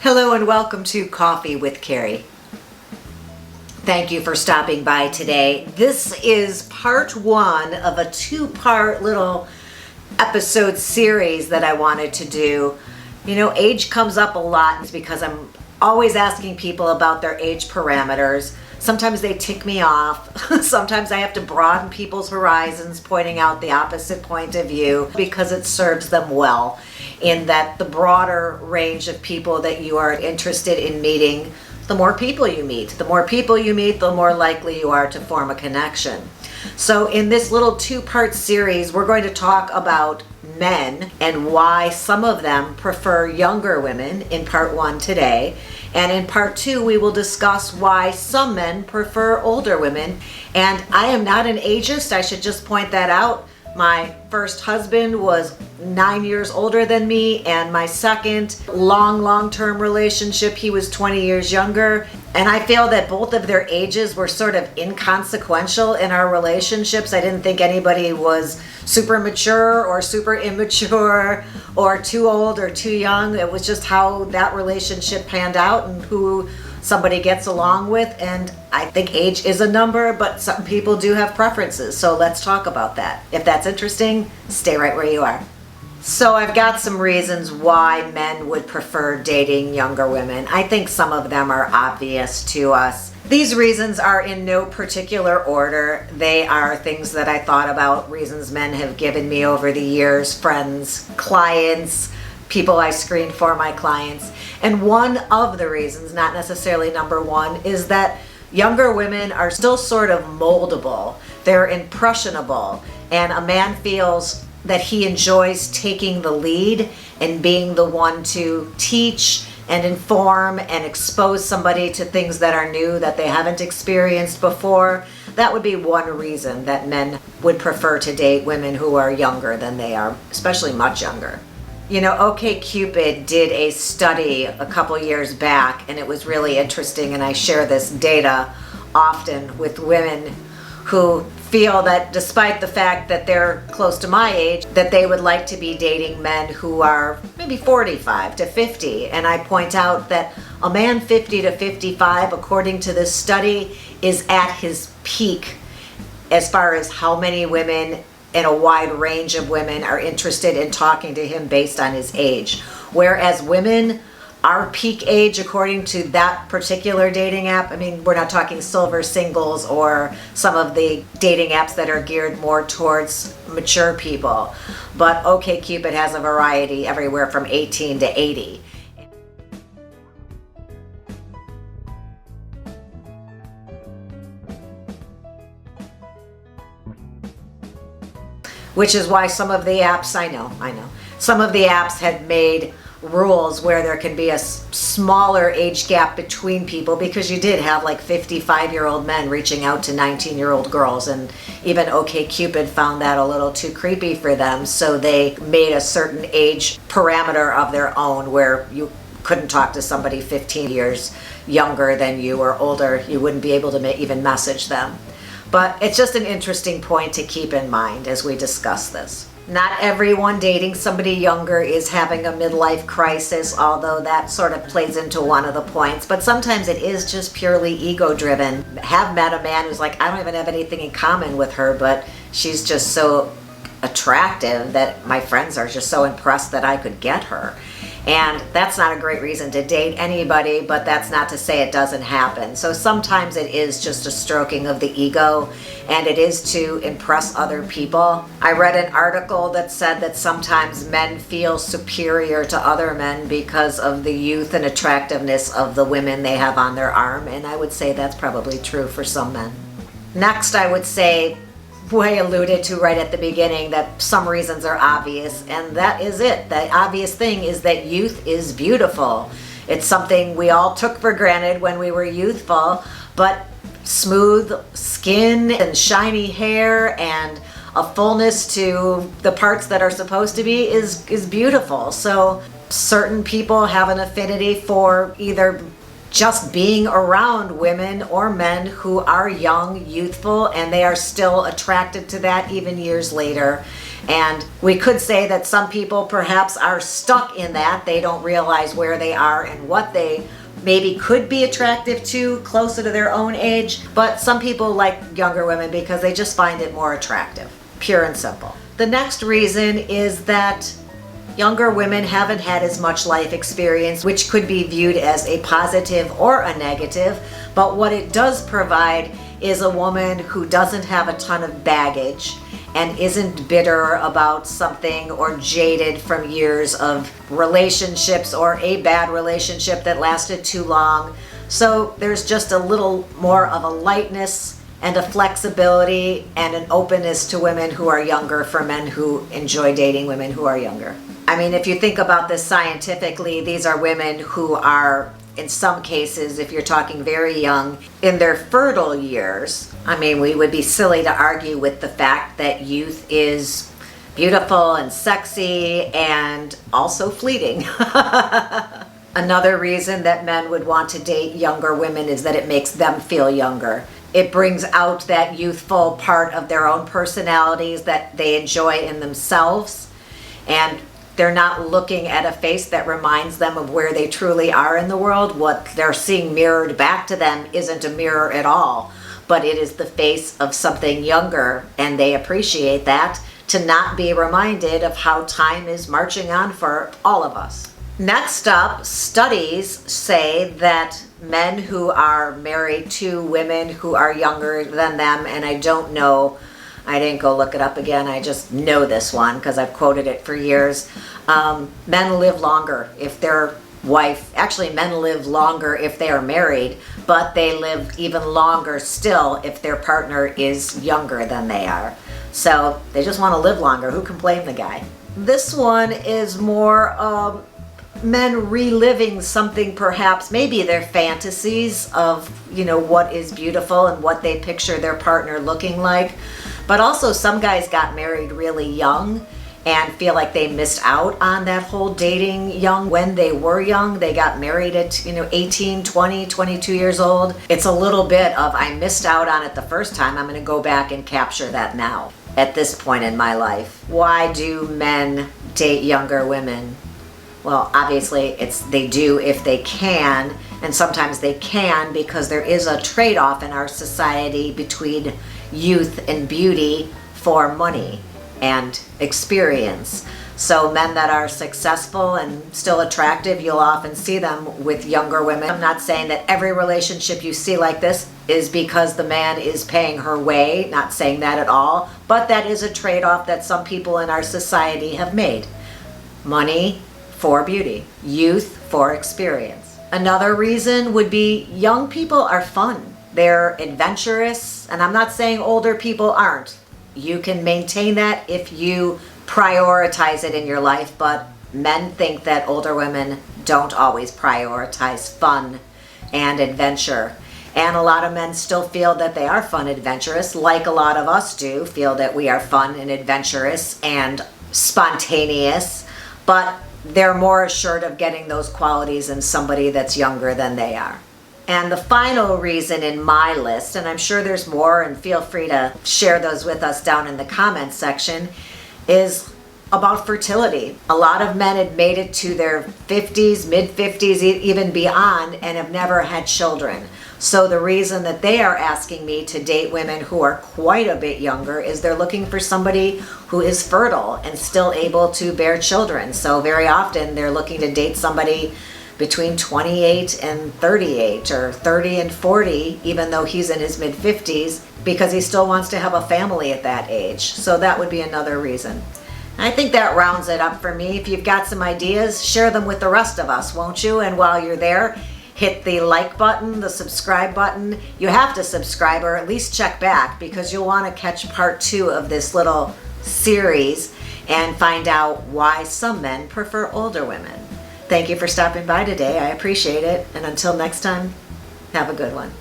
Hello and welcome to Coffee with Carey. Thank you for stopping by today. This is part one of a two-part little episode series that I wanted to do. You know, age comes up a lot because I'm always asking people about their age parameters. Sometimes they tick me off. Sometimes I have to broaden people's horizons, pointing out the opposite point of view because it serves them well. In that the broader range of people that you are interested in meeting, the more people you meet. The more people you meet, the more likely you are to form a connection. So in this little two-part series, we're going to talk about men and why some of them prefer younger women in part one today. And in part two, we will discuss why some men prefer older women. And I am not an ageist, I should just point that out. My first husband was 9 years older than me, and my second long-term relationship, he was 20 years younger. And I feel that both of their ages were sort of inconsequential in our relationships. I didn't think anybody was super mature or super immature or too old or too young. It was just how that relationship panned out and who somebody gets along with. And I think age is a number, but some people do have preferences. So let's talk about that. If that's interesting, stay right where you are. So I've got some reasons why men would prefer dating younger women. I think some of them are obvious to us. These reasons are in no particular order. They are things that I thought about, reasons men have given me over the years, friends, clients, people I screened for my clients. And one of the reasons, not necessarily number one, is that younger women are still sort of moldable. They're impressionable. And a man feels that he enjoys taking the lead and being the one to teach and inform and expose somebody to things that are new that they haven't experienced before. That would be one reason that men would prefer to date women who are younger than they are, especially much younger. You know, OkCupid did a study a couple years back, and it was really interesting, and I share this data often with women who feel that despite the fact that they're close to my age, that they would like to be dating men who are maybe 45 to 50. And I point out that a man 50 to 55, according to this study, is at his peak as far as how many women and a wide range of women are interested in talking to him based on his age. Whereas women, our peak age, according to that particular dating app, I mean, we're not talking silver singles or some of the dating apps that are geared more towards mature people, but OkCupid has a variety everywhere from 18 to 80. Which is why some of the apps, I know, some of the apps had made rules where there can be a smaller age gap between people, because you did have like 55-year-old men reaching out to 19-year-old girls, and even OkCupid found that a little too creepy for them, so they made a certain age parameter of their own where you couldn't talk to somebody 15 years younger than you or older. You wouldn't be able to even message them. But it's just an interesting point to keep in mind as we discuss this. Not everyone dating somebody younger is having a midlife crisis, although that sort of plays into one of the points. But sometimes it is just purely ego-driven. Have met a man who's like, I don't even have anything in common with her, but she's just so attractive that my friends are just so impressed that I could get her. And that's not a great reason to date anybody, but that's not to say it doesn't happen. So sometimes it is just a stroking of the ego, and it is to impress other people. I read an article that said that sometimes men feel superior to other men because of the youth and attractiveness of the women they have on their arm, and I would say that's probably true for some men. Next, I would say, I alluded to right at the beginning that some reasons are obvious, and that is it. The obvious thing is that youth is beautiful. It's something we all took for granted when we were youthful, but smooth skin and shiny hair and a fullness to the parts that are supposed to be is beautiful. So certain people have an affinity for either just being around women or men who are young, youthful, and they are still attracted to that even years later. And we could say that some people perhaps are stuck in that. They don't realize where they are and what they maybe could be attractive to closer to their own age. But some people like younger women because they just find it more attractive, pure and simple. The next reason is that younger women haven't had as much life experience, which could be viewed as a positive or a negative. But what it does provide is a woman who doesn't have a ton of baggage and isn't bitter about something or jaded from years of relationships or a bad relationship that lasted too long. So there's just a little more of a lightness and a flexibility and an openness to women who are younger for men who enjoy dating women who are younger. I mean, if you think about this scientifically, these are women who are, in some cases, if you're talking very young, in their fertile years. I mean, we would be silly to argue with the fact that youth is beautiful and sexy and also fleeting. Another reason that men would want to date younger women is that it makes them feel younger. It brings out that youthful part of their own personalities that they enjoy in themselves, and they're not looking at a face that reminds them of where they truly are in the world. What they're seeing mirrored back to them isn't a mirror at all, but it is the face of something younger, and they appreciate that, to not be reminded of how time is marching on for all of us. Next up, studies say that men who are married to women who are younger than them, and I don't know, I didn't go look it up again, I just know this one because I've quoted it for years. Men live longer if their wife, actually men live longer if they are married, but they live even longer still if their partner is younger than they are. So they just want to live longer. Who can blame the guy? This one is more men reliving something, perhaps maybe their fantasies of, you know, what is beautiful and what they picture their partner looking like. But also some guys got married really young and feel like they missed out on that whole dating young when they were young. They got married at, 18, 20, 22 years old. It's a little bit of, I missed out on it the first time, I'm going to go back and capture that now at this point in my life. Why do men date younger women? Well, obviously they do if they can, and sometimes they can because there is a trade-off in our society between youth and beauty for money and experience. So men that are successful and still attractive, you'll often see them with younger women. I'm not saying that every relationship you see like this is because the man is paying her way, not saying that at all, but that is a trade-off that some people in our society have made. Money for beauty, youth for experience. Another reason would be young people are fun. They're adventurous, and I'm not saying older people aren't. You can maintain that if you prioritize it in your life, but men think that older women don't always prioritize fun and adventure. And a lot of men still feel that they are fun, adventurous, like a lot of us do, feel that we are fun and adventurous and spontaneous, but they're more assured of getting those qualities in somebody that's younger than they are. And the final reason in my list, and I'm sure there's more, and feel free to share those with us down in the comments section, is about fertility. A lot of men had made it to their 50s, mid-50s, even beyond, and have never had children. So the reason that they are asking me to date women who are quite a bit younger is they're looking for somebody who is fertile and still able to bear children. So very often they're looking to date somebody between 28 and 38 or 30 and 40, even though he's in his mid-50s, because he still wants to have a family at that age. So that would be another reason. I think that rounds it up for me. If you've got some ideas, share them with the rest of us, won't you? And while you're there, hit the like button, the subscribe button. You have to subscribe or at least check back because you'll want to catch part 2 of this little series and find out why some men prefer older women. Thank you for stopping by today. I appreciate it. And until next time, have a good one.